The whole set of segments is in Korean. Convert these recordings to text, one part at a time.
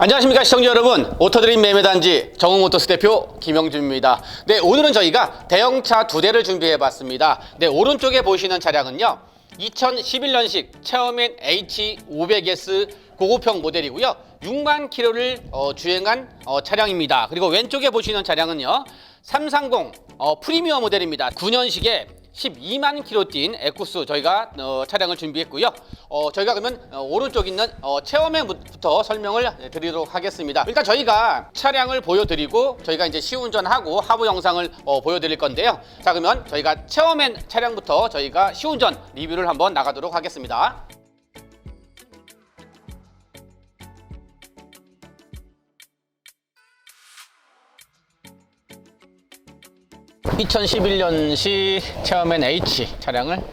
안녕하십니까 시청자 여러분, 오토드림 매매단지 정우모터스 대표 김영준입니다. 네, 오늘은 저희가 대형차 두 대를 준비해 봤습니다. 네, 오른쪽에 보시는 차량은요 2011년식 체어맨 H500S 고급형 모델이고요 6만 킬로를 주행한 차량입니다. 그리고 왼쪽에 보시는 차량은요 330 프리미엄 모델입니다. 9년식에 12만 킬로 뛴 에쿠스 저희가 차량을 준비했고요. 저희가 그러면 오른쪽 있는 체어맨부터 설명을 드리도록 하겠습니다. 일단 저희가 차량을 보여드리고 저희가 이제 시운전하고 하부 영상을 보여드릴 건데요. 자, 그러면 저희가 체어맨 차량부터 저희가 시운전 리뷰를 한번 나가도록 하겠습니다. 2011년식 체어맨 H 차량을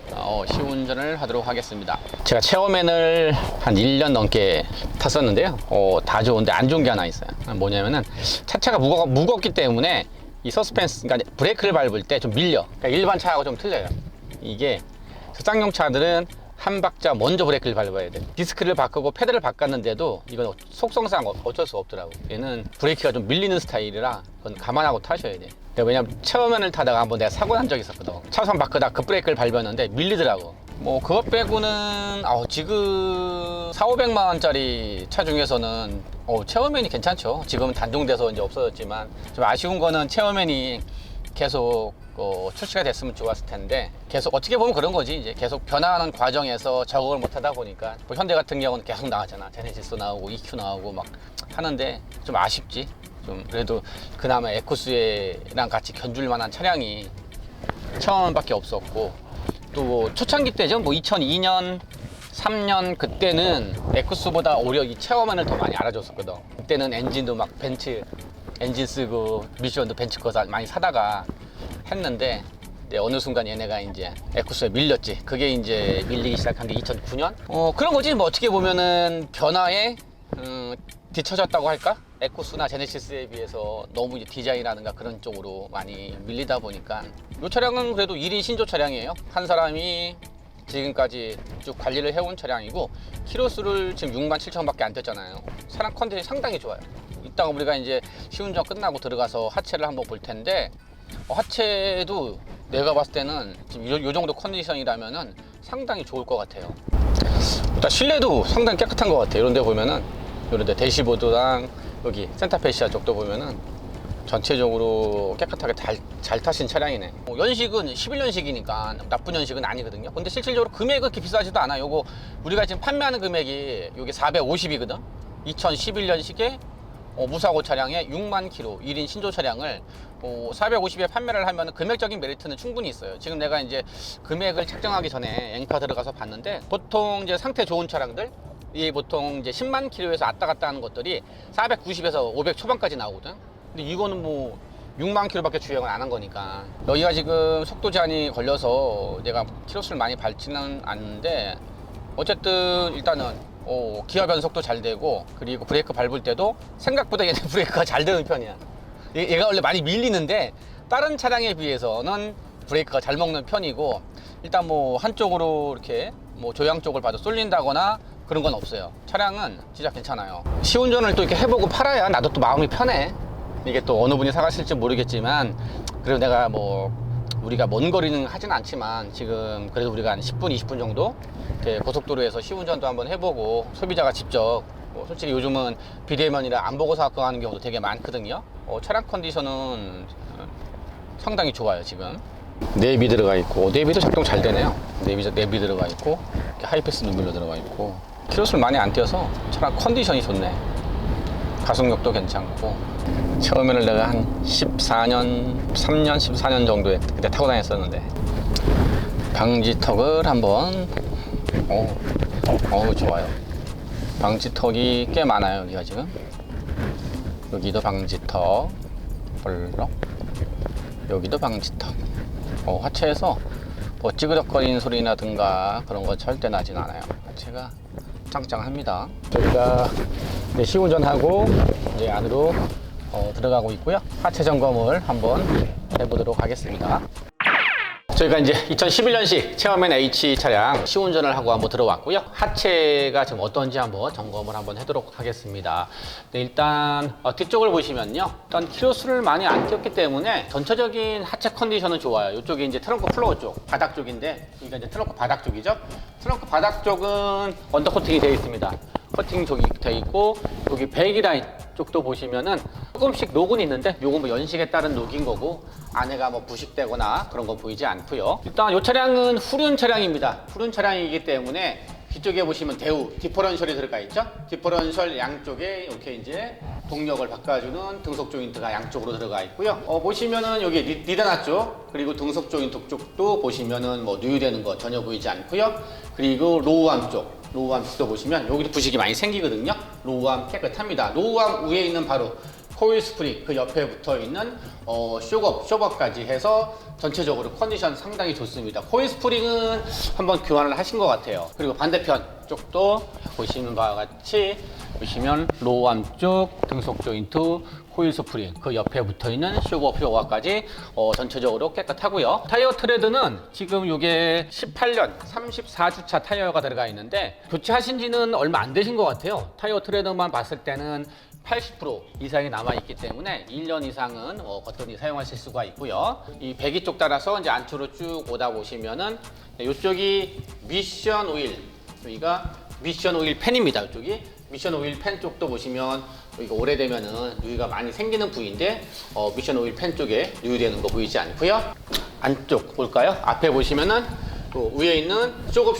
시운전을 하도록 하겠습니다. 제가 체어맨을 한 1년 넘게 탔었는데요. 다 좋은데 안 좋은 게 하나 있어요. 뭐냐면은 차체가 무겁기 때문에 이 서스펜스, 그러니까 브레이크를 밟을 때 좀 밀려. 그러니까 일반 차하고 좀 틀려요. 이게 저쌍용 차들은 한 박자 먼저 브레이크를 밟아야 돼. 디스크를 바꾸고 패드를 바꿨는데도 이건 속성상 어쩔 수 없더라고. 얘는 브레이크가 좀 밀리는 스타일이라 그건 감안하고 타셔야 돼. 왜냐면 체어맨을 타다가 한번 내가 사고 난 적이 있었거든. 차선 바꾸다 급브레이크를 밟았는데 밀리더라고. 뭐 그것 빼고는 지금 4,500만 원짜리 차 중에서는 체어맨이 괜찮죠. 지금은 단종돼서 이제 없어졌지만 좀 아쉬운 거는 체어맨이 계속 출시가 됐으면 좋았을 텐데 계속 어떻게 보면 그런 거지. 이제 계속 변화하는 과정에서 적응을 못 하다 보니까 뭐 현대 같은 경우는 계속 나왔잖아. 제네시스 나오고 EQ 나오고 막 하는데 좀 아쉽지. 좀 그래도 그나마 에쿠스랑 같이 견줄 만한 차량이 체어맨밖에 없었고 또 초창기 때죠. 뭐 2002년 3년 그때는 에쿠스보다 오히려 이 체어맨을 더 많이 알아줬었거든. 그때는 엔진도 막 벤츠 엔진 쓰고 미션도 벤츠 거 많이 사다가 했는데 어느 순간 얘네가 이제 에쿠스에 밀렸지. 그게 이제 밀리기 시작한 게 2009년? 그런 거지. 뭐 어떻게 보면은 변화에 뒤처졌다고 할까? 에쿠스나 제네시스에 비해서 너무 이제 디자인이라든가 그런 쪽으로 많이 밀리다 보니까 이 차량은 그래도 1인 신조 차량이에요. 한 사람이 지금까지 쭉 관리를 해온 차량이고 키로수를 지금 6만 7천 밖에 안 뛰었잖아요. 차량 컨디션이 상당히 좋아요. 이따가 우리가 이제 시운전 끝나고 들어가서 하체를 한번 볼 텐데 하체도 내가 봤을 때는 지금 요 정도 컨디션이라면은 상당히 좋을 것 같아요. 일단 실내도 상당히 깨끗한 것 같아요. 이런 데 보면은 이런 데 대시보드랑 여기 센터페시아 쪽도 보면은 전체적으로 깨끗하게 잘 타신 차량이네. 연식은 11년식이니까 나쁜 연식은 아니거든요. 근데 실질적으로 금액은 그렇게 비싸지도 않아. 요거 우리가 지금 판매하는 금액이 여기 450이거든. 2011년식에 무사고 차량에 6만 킬로 1인 신조 차량을 450에 판매를 하면 금액적인 메리트는 충분히 있어요. 지금 내가 이제 금액을 책정하기 전에 앵카 들어가서 봤는데 보통 이제 상태 좋은 차량들 이 보통 이제 10만 킬로에서 왔다 갔다 하는 것들이 490에서 500 초반까지 나오거든. 근데 이거는 뭐 6만 킬로밖에 주행을 안 한 거니까 여기가 지금 속도 제한이 걸려서 내가 킬로수를 많이 밟지는 않는데 어쨌든 일단은 기어 변속도 잘 되고 그리고 브레이크 밟을 때도 생각보다 얘는 브레이크가 잘 되는 편이야. 얘가 원래 많이 밀리는데 다른 차량에 비해서는 브레이크가 잘 먹는 편이고 일단 뭐 한쪽으로 이렇게 뭐 조향 쪽을 봐도 쏠린다거나 그런 건 없어요. 차량은 진짜 괜찮아요. 시운전을 또 이렇게 해보고 팔아야 나도 또 마음이 편해. 이게 또 어느 분이 사가실지 모르겠지만 그래도 내가 뭐 우리가 먼 거리는 하진 않지만 지금 그래도 우리가 한 10분 20분 정도 고속도로에서 시운전도 한번 해보고 소비자가 직접 솔직히 요즘은 비대면이라 안 보고 사고 하는 경우도 되게 많거든요. 차량 컨디션은 상당히 좋아요. 지금 내비 들어가 있고 내비도 작동 잘 되네요. 내비 들어가 있고 하이패스 눈밀로 들어가 있고 키로수를 많이 안 띄어서 차량 컨디션이 좋네. 가속력도 괜찮고 처음에는 내가 한 13년 14년 정도에 그때 타고 다녔었는데 방지턱을 한번 좋아요. 방지턱이 꽤 많아요. 여기가 지금 여기도 방지턱 볼록 여기도 방지턱. 하체에서 뭐 찌그덕거리는 소리나든가 그런 거 절대 나진 않아요. 하체가 짱짱합니다. 저희가 시운전하고 이제 안으로 들어가고 있고요. 하체 점검을 한번 해보도록 하겠습니다. 저희가 이제 2011년식 체어맨 H 차량 시운전을 하고 한번 들어왔고요. 하체가 지금 어떤지 한번 점검을 한번 하도록 하겠습니다. 네, 일단 뒤쪽을 보시면요. 일단 키로수를 많이 안 뛰었기 때문에 전체적인 하체 컨디션은 좋아요. 이쪽이 이제 트렁크 플로어 쪽, 바닥 쪽인데 여기가 이제 트렁크 바닥 쪽이죠. 트렁크 바닥 쪽은 언더코팅이 되어 있습니다. 커팅 쪽이 되어 있고 여기 배기라인 쪽도 보시면은 조금씩 녹은 있는데 요건 뭐 연식에 따른 녹인 거고 안에가 뭐 부식되거나 그런 건 보이지 않고요. 일단 이 차량은 후륜 차량입니다. 후륜 차량이기 때문에 뒤쪽에 보시면 대우 디퍼런셜이 들어가 있죠. 디퍼런셜 양쪽에 이렇게 이제 동력을 바꿔주는 등속 조인트가 양쪽으로 들어가 있고요. 보시면은 여기 리다나 쪽 그리고 등속 조인트 쪽도 보시면은 뭐 누유되는 거 전혀 보이지 않고요. 그리고 로우암 쪽도 보시면 여기도 부식이 많이 생기거든요. 로우암 깨끗합니다. 로우암 위에 있는 바로 코일 스프링 그 옆에 붙어 있는 쇼버까지 해서 전체적으로 컨디션 상당히 좋습니다. 코일 스프링은 한번 교환을 하신 것 같아요. 그리고 반대편 쪽도 보시는 바와 같이 보시면 로우암 쪽 등속 조인트 코일 스프링 그 옆에 붙어 있는 쇼버까지 전체적으로 깨끗하고요. 타이어 트레드는 지금 이게 18년 34주차 타이어가 들어가 있는데 교체하신 지는 얼마 안 되신 것 같아요. 타이어 트레드만 봤을 때는 80% 이상이 남아있기 때문에 1년 이상은 거뜬히 사용하실 수가 있고요. 이 배기 쪽 따라서 이제 안쪽으로 쭉 오다 보시면은 이쪽이 미션 오일, 여기가 미션 오일 팬입니다. 이쪽이 미션 오일 팬 쪽도 보시면 여기가 오래되면은 누유가 많이 생기는 부위인데 미션 오일 팬 쪽에 누유되는 거 보이지 않고요. 안쪽 볼까요? 앞에 보시면은 위에 있는 쇼버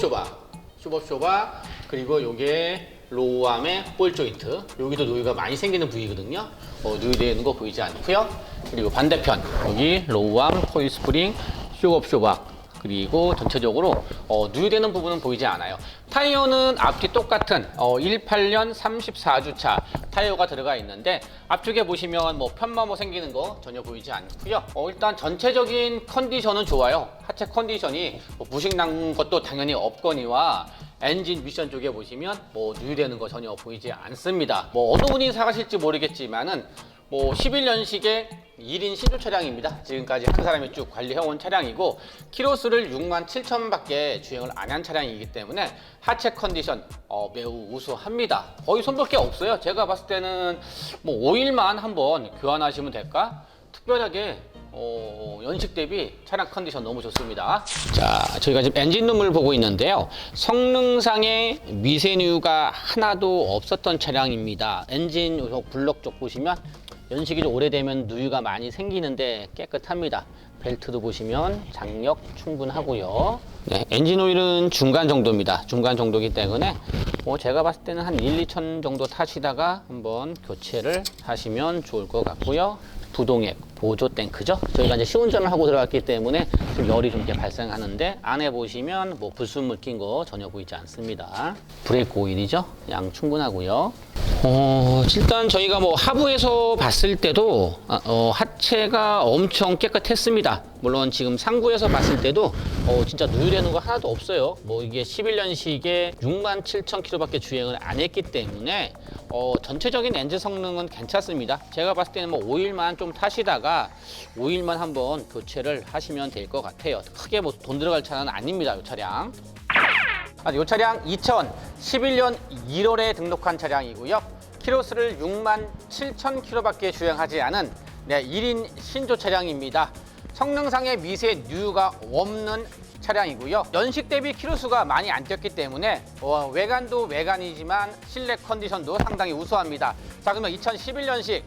그리고 요게 로우암의 볼 조인트 여기도 누유가 많이 생기는 부위거든요. 누유되는 거 보이지 않고요. 그리고 반대편 여기 로우암 코일 스프링 쇼박 그리고 전체적으로 누유되는 부분은 보이지 않아요. 타이어는 앞뒤 똑같은 18년 34주차 타이어가 들어가 있는데 앞쪽에 보시면 뭐 편마모 생기는 거 전혀 보이지 않고요. 일단 전체적인 컨디션은 좋아요. 하체 컨디션이 뭐 부식 난 것도 당연히 없거니와 엔진 미션 쪽에 보시면 뭐 누유되는 거 전혀 보이지 않습니다. 뭐 어느 분이 사가실지 모르겠지만은 뭐 11년식의 1인 신조 차량입니다. 지금까지 한 사람이 쭉 관리해온 차량이고 키로수를 67,000밖에 주행을 안 한 차량이기 때문에 하체 컨디션 매우 우수합니다. 거의 손볼 게 없어요. 제가 봤을 때는 뭐 오일만 한번 교환하시면 될까? 특별하게 연식 대비 차량 컨디션 너무 좋습니다. 자, 저희가 지금 엔진룸을 보고 있는데요. 성능상의 미세누유가 하나도 없었던 차량입니다. 엔진 블럭 쪽 보시면 연식이 좀 오래되면 누유가 많이 생기는데 깨끗합니다. 벨트도 보시면 장력 충분하고요. 네, 엔진 오일은 중간 정도입니다. 중간 정도이기 때문에 제가 봤을 때는 한 1, 2천 정도 타시다가 한번 교체를 하시면 좋을 것 같고요. 부동액 보조 탱크죠. 저희가 이제 시운전을 하고 들어갔기 때문에 좀 열이 좀 이렇게 발생하는데 안에 보시면 뭐 불순물 낀 거 전혀 보이지 않습니다. 브레이크 오일이죠. 양 충분하고요. 일단 저희가 뭐 하부에서 봤을 때도 하체가 엄청 깨끗했습니다. 물론 지금 상부에서 봤을 때도 진짜 누유되는 거 하나도 없어요. 뭐 이게 11년식에 67,000km밖에 주행을 안 했기 때문에 전체적인 엔진 성능은 괜찮습니다. 제가 봤을 때는 뭐 오일만 좀 타시다가 오일만 한번 교체를 하시면 될 것 같아요. 크게 뭐 돈 들어갈 차는 아닙니다. 이 차량. 이 차량 2011년 1월에 등록한 차량이고요. 키로수를 67,000km밖에 주행하지 않은 1인 신조 차량입니다. 성능상의 미세 누유가 없는 차량이고요. 연식 대비 키로수가 많이 안 뛰었기 때문에 외관도 외관이지만 실내 컨디션도 상당히 우수합니다. 자, 그러면 2011년식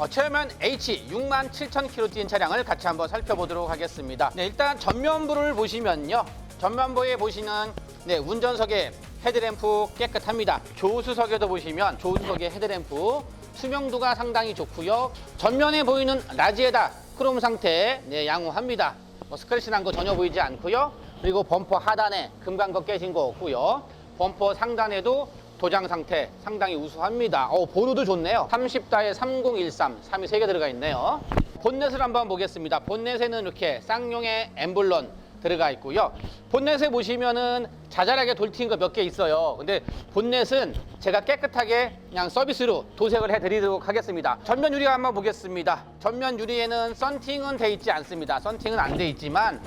체어맨 H 67,000km 뛴 차량을 같이 한번 살펴보도록 하겠습니다. 네, 일단 전면부를 보시면요. 전면부에 보시는 운전석의 헤드램프 깨끗합니다. 조수석에도 보시면 조수석의 헤드램프 투명도가 상당히 좋고요. 전면에 보이는 라지에다 크롬 상태 양호합니다. 스크래치 난 거 전혀 보이지 않고요. 그리고 범퍼 하단에 금강거 깨진 거 없고요. 범퍼 상단에도 도장 상태 상당히 우수합니다. 보루도 좋네요. 30다에 3013, 3이 3개 들어가 있네요. 본넷을 한번 보겠습니다. 본넷에는 이렇게 쌍용의 엠블럼 들어가 있고요. 본넷에 보시면은 자잘하게 돌 튄 거 몇 개 있어요. 근데 본넷은 제가 깨끗하게 그냥 서비스로 도색을 해드리도록 하겠습니다. 전면 유리 한번 보겠습니다. 전면 유리에는 썬팅은 돼 있지 않습니다. 썬팅은 안 돼 있지만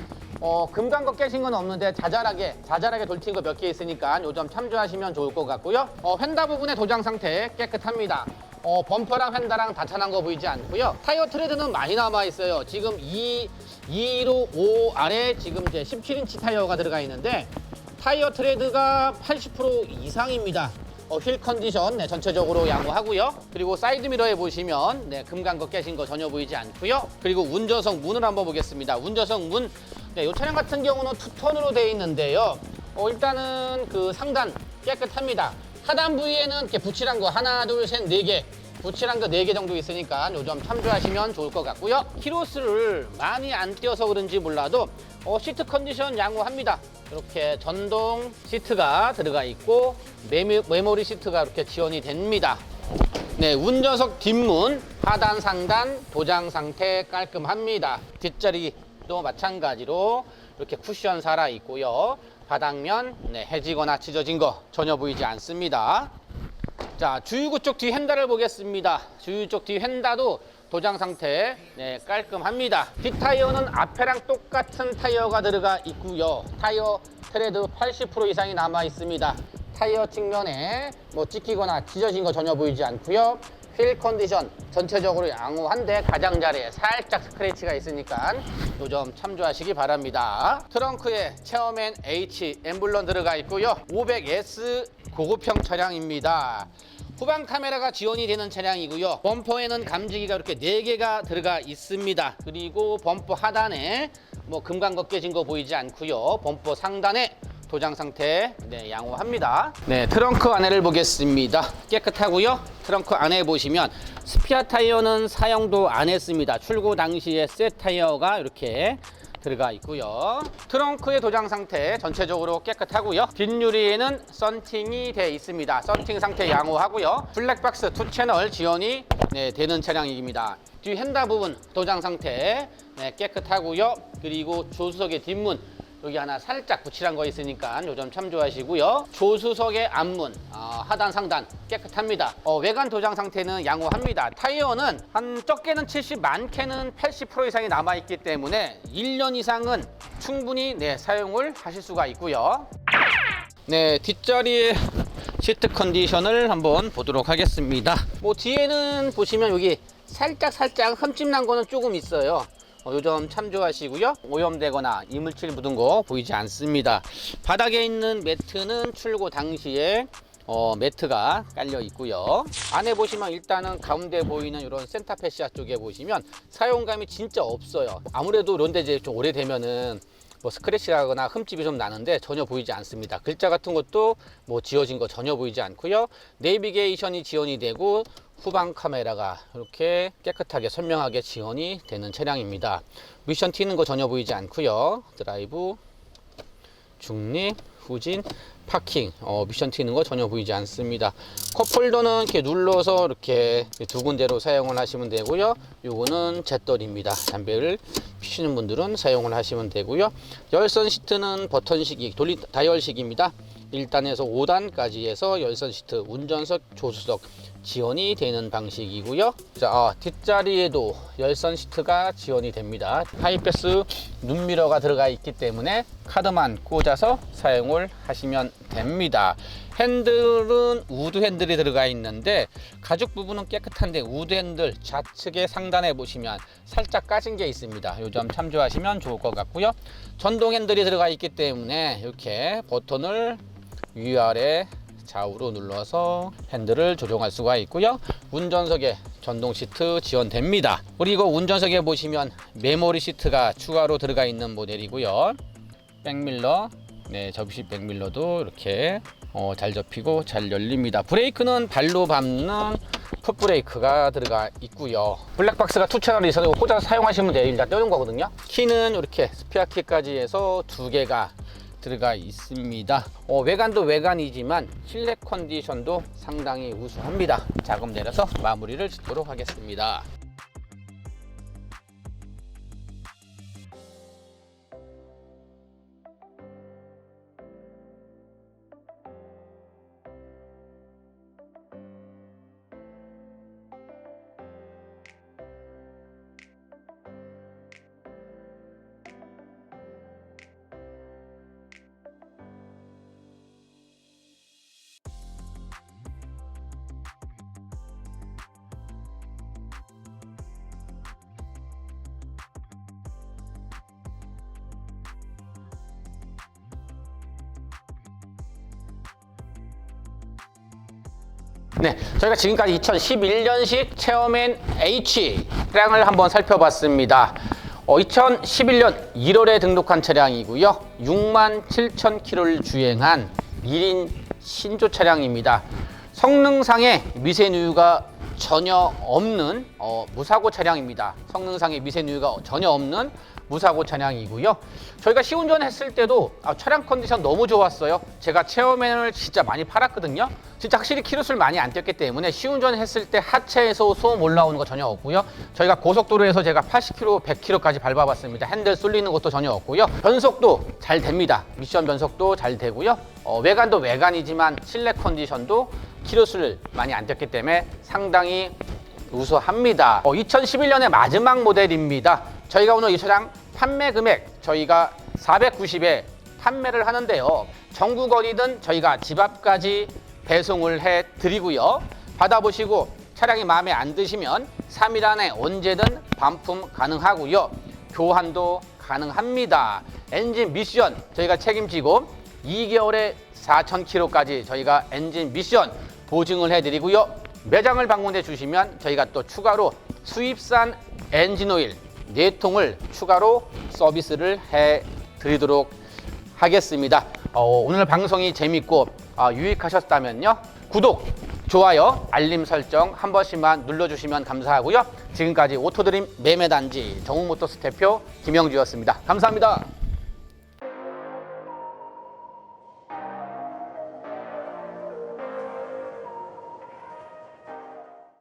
금강거 깨진 건 없는데 자잘하게 돌튄 거 몇 개 있으니까 요 점 참조하시면 좋을 것 같고요. 휀다 부분의 도장 상태 깨끗합니다. 범퍼랑 휀다랑 다 찬한 거 보이지 않고요. 타이어 트레드는 많이 남아 있어요. 지금 215 아래 지금 이제 17인치 타이어가 들어가 있는데 타이어 트레드가 80% 이상입니다. 휠 컨디션 전체적으로 양호하고요. 그리고 사이드 미러에 보시면 금강거 깨진 거 전혀 보이지 않고요. 그리고 운전석 문을 한번 보겠습니다. 운전석 문, 이 차량 같은 경우는 투톤으로 되어 있는데요. 일단은 그 상단 깨끗합니다. 하단 부위에는 이렇게 붙이란 거 하나, 둘, 셋, 네 개. 붙이란 거 4개 정도 있으니까 요 점 참조하시면 좋을 것 같고요. 키로수를 많이 안 띄어서 그런지 몰라도 시트 컨디션 양호합니다. 이렇게 전동 시트가 들어가 있고 메모리 시트가 이렇게 지원이 됩니다. 네, 운전석 뒷문 하단 상단 도장 상태 깔끔합니다. 뒷자리도 마찬가지로 이렇게 쿠션 살아 있고요. 바닥면 해지거나 찢어진 거 전혀 보이지 않습니다. 자, 주유구 쪽 뒤 휀다를 보겠습니다. 주유 쪽 뒤 휀다도 도장 상태 깔끔합니다. 뒷타이어는 앞에랑 똑같은 타이어가 들어가 있고요. 타이어 트레드 80% 이상이 남아 있습니다. 타이어 측면에 뭐 찢기거나 찢어진 거 전혀 보이지 않고요. 휠 컨디션 전체적으로 양호한데 가장자리에 살짝 스크래치가 있으니까 요 점 참조하시기 바랍니다. 트렁크에 체어맨 H 엠블럼 들어가 있고요. 500S 고급형 차량입니다. 후방 카메라가 지원이 되는 차량이고요. 범퍼에는 감지기가 이렇게 4개가 들어가 있습니다. 그리고 범퍼 하단에 뭐 금강거 깨진 거 보이지 않고요. 범퍼 상단에 도장 상태 양호합니다. 트렁크 안에를 보겠습니다. 깨끗하고요. 트렁크 안에 보시면 스피어 타이어는 사용도 안 했습니다. 출고 당시에 새 타이어가 이렇게 들어가 있고요. 트렁크의 도장 상태 전체적으로 깨끗하고요. 뒷유리에는 썬팅이 되어 있습니다. 썬팅 상태 양호하고요. 블랙박스 2채널 지원이 되는 차량입니다. 뒤 휀다 부분 도장 상태 깨끗하고요. 그리고 조수석의 뒷문 여기 하나 살짝 붙이란 거 있으니까 요 점 참조하시고요. 조수석의 앞문 하단 상단 깨끗합니다. 외관 도장 상태는 양호합니다. 타이어는 한 적게는 70, 많게는 80% 이상이 남아있기 때문에 1년 이상은 충분히 사용을 하실 수가 있고요. 뒷자리에 시트 컨디션을 한번 보도록 하겠습니다. 뭐 뒤에는 보시면 여기 살짝 흠집 난 거는 조금 있어요. 요 점 참조하시고요. 오염되거나 이물질 묻은 거 보이지 않습니다. 바닥에 있는 매트는 출고 당시에 매트가 깔려 있고요. 안에 보시면 일단은 가운데 보이는 이런 센터 패시아 쪽에 보시면 사용감이 진짜 없어요. 아무래도 이런 데 이제 좀 오래되면은 뭐 스크래치라거나 흠집이 좀 나는데 전혀 보이지 않습니다. 글자 같은 것도 뭐 지워진 거 전혀 보이지 않고요. 내비게이션이 지원이 되고 후방 카메라가 이렇게 깨끗하게 선명하게 지원이 되는 차량입니다. 미션 튀는 거 전혀 보이지 않고요. 드라이브, 중립, 후진, 파킹, 미션 튀는 거 전혀 보이지 않습니다. 컵홀더는 이렇게 눌러서 이렇게 두 군데로 사용을 하시면 되고요. 요거는 잿더리입니다. 담배를 피시는 분들은 사용을 하시면 되고요. 열선 시트는 버튼식이 다이얼식입니다. 1단에서 5단까지 해서 열선 시트, 운전석, 조수석 지원이 되는 방식이고요. 자, 뒷자리에도 열선 시트가 지원이 됩니다. 하이패스 눈미러가 들어가 있기 때문에 카드만 꽂아서 사용을 하시면 됩니다. 핸들은 우드 핸들이 들어가 있는데 가죽 부분은 깨끗한데 우드 핸들 좌측의 상단에 보시면 살짝 까진 게 있습니다. 이 점 참조하시면 좋을 것 같고요. 전동 핸들이 들어가 있기 때문에 이렇게 버튼을 위아래 좌우로 눌러서 핸들을 조정할 수가 있고요. 운전석에 전동 시트 지원됩니다. 그리고 운전석에 보시면 메모리 시트가 추가로 들어가 있는 모델이고요. 백밀러, 접이식 백밀러도 이렇게 잘 접히고 잘 열립니다. 브레이크는 발로 밟는 풋브레이크가 들어가 있고요. 블랙박스가 2채널이 있어서 꽂아서 사용하시면 돼요. 일단 떼는 거거든요. 키는 이렇게 스페어 키까지 해서 2개가 들어가 있습니다. 외관도 외관이지만 실내 컨디션도 상당히 우수합니다. 작업 내려서 마무리를 짓도록 하겠습니다. 네, 저희가 지금까지 2011년식 체어맨 H 차량을 한번 살펴봤습니다. 2011년 1월에 등록한 차량이고요. 67,000km를 주행한 1인 신조 차량입니다. 성능상의 미세누유가 전혀 없는 무사고 차량입니다. 성능상의 미세누유가 전혀 없는 무사고 차량이고요. 저희가 시운전 했을 때도 차량 컨디션 너무 좋았어요. 제가 체어맨을 진짜 많이 팔았거든요. 진짜 확실히 키로수를 많이 안 뛰었기 때문에 시운전 했을 때 하체에서 소음 올라오는 거 전혀 없고요. 저희가 고속도로에서 제가 80km, 100km까지 밟아봤습니다. 핸들 쏠리는 것도 전혀 없고요. 변속도 잘 됩니다. 미션 변속도 잘 되고요. 외관도 외관이지만 실내 컨디션도 키로수를 많이 안 뛰었기 때문에 상당히 우수합니다. 2011년의 마지막 모델입니다. 저희가 오늘 이 차량 판매 금액 저희가 490에 판매를 하는데요. 전국 어디든 저희가 집 앞까지 배송을 해 드리고요. 받아보시고 차량이 마음에 안 드시면 3일 안에 언제든 반품 가능하고요. 교환도 가능합니다. 엔진 미션 저희가 책임지고 2개월에 4,000km까지 저희가 엔진 미션 보증을 해드리고요. 매장을 방문해 주시면 저희가 또 추가로 수입산 엔진오일 4통을 추가로 서비스를 해드리도록 하겠습니다. 오늘 방송이 재밌고 유익하셨다면요. 구독, 좋아요, 알림 설정 한 번씩만 눌러주시면 감사하고요. 지금까지 오토드림 매매단지 정우모터스 대표 김영주였습니다. 감사합니다.